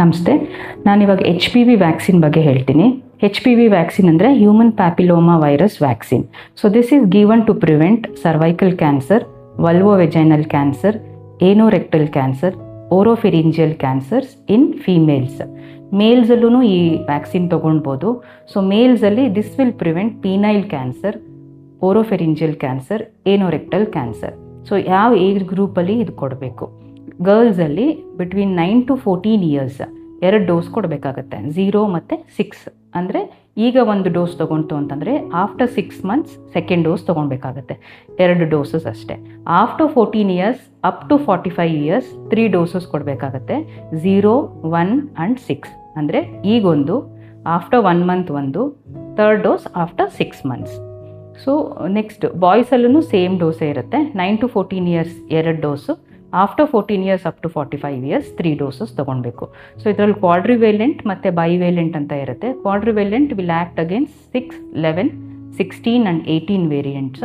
ನಮಸ್ತೆ. ನಾನಿವಾಗ HPV vaccine ಬಗ್ಗೆ ಹೇಳ್ತೀನಿ. HPV ವ್ಯಾಕ್ಸಿನ್ ಅಂದರೆ human papilloma virus vaccine. So this is given to prevent cervical cancer, vulvovaginal cancer, anorectal cancer, oropharyngeal cancers in females. ಮೇಲ್ಸಲ್ಲೂ ಈ vaccine ತೊಗೊಳ್ಬೋದು. So ಮೇಲ್ಸಲ್ಲಿ this will prevent penile cancer, oropharyngeal cancer, anorectal cancer. So ಯಾವ age ಗ್ರೂಪಲ್ಲಿ ಇದು ಕೊಡಬೇಕು? ಗರ್ಲ್ಸಲ್ಲಿ between 9 to 14 years 2 dose ಕೊಡಬೇಕಾಗತ್ತೆ, 0 ಮತ್ತು 6. ಅಂದರೆ ಈಗ ಒಂದು ಡೋಸ್ ತೊಗೊಂತು ಅಂತಂದರೆ ಆಫ್ಟರ್ 6 months ಸೆಕೆಂಡ್ ಡೋಸ್ ತೊಗೊಳ್ಬೇಕಾಗತ್ತೆ, 2 ಡೋಸಸ್ ಅಷ್ಟೇ. After 14 years up to 45 years 3 doses ಕೊಡಬೇಕಾಗತ್ತೆ, 0, 1 and 6. ಅಂದರೆ ಈಗೊಂದು, ಆಫ್ಟರ್ 1 month ಒಂದು, 3rd dose after 6 months. So next ಬಾಯ್ಸಲ್ಲೂ ಸೇಮ್ ಡೋಸೇ ಇರುತ್ತೆ, 9 to 14 years 2 dose, after 14 years up to 45 years 3 doses ತೊಗೊಳ್ಬೇಕು. ಸೊ ಇದರಲ್ಲಿ ಕ್ವಾಡ್ರಿವೇಲೆಂಟ್ ಮತ್ತು ಬೈವೇಲೆಂಟ್ ಅಂತ ಇರುತ್ತೆ. Quadrivalent will act against 6, 11, 16 and 18 variants.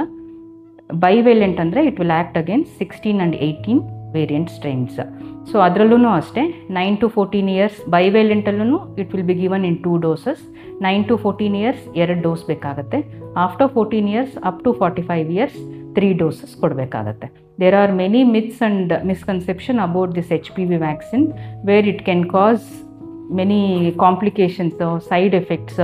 Bivalent ಅಂದರೆ it will act against 16 and 18 variant strains. So ಅದರಲ್ಲೂ ಅಷ್ಟೇ 9 to 14 ಇಯರ್ಸ್ ಬೈವೇಲೆಂಟಲ್ಲೂ it will be given in 2 doses. 9 to 14 years 2 dose ಬೇಕಾಗುತ್ತೆ, after 14 years up to 45 years 3 doses ಕೊಡಬೇಕಾಗತ್ತೆ. There are many myths and misconceptions about this HPV vaccine where it can cause many complications, side effects.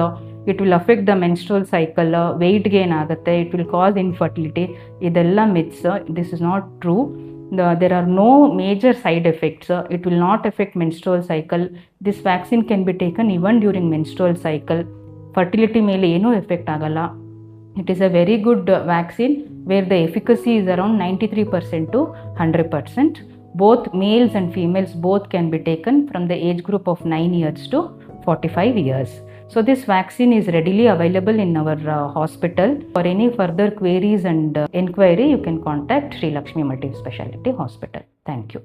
It will affect the menstrual cycle, weight gain ಆಗುತ್ತೆ, it will cause infertility. ಇದೆಲ್ಲ myths. This is not true. There are no major side effects. It will not affect menstrual cycle. This vaccine can be taken even during menstrual cycle. Fertility ಮೇಲೆ ಏನೂ effect ಆಗಲ್ಲ. It is a very good vaccine where the efficacy is around 93% to 100%. Both males and females both can be taken from the age group of 9 years to 45 years. So this vaccine is readily available in our hospital. For any further queries and inquiry, you can contact Sri Lakshmi Multi Speciality Hospital. Thank you.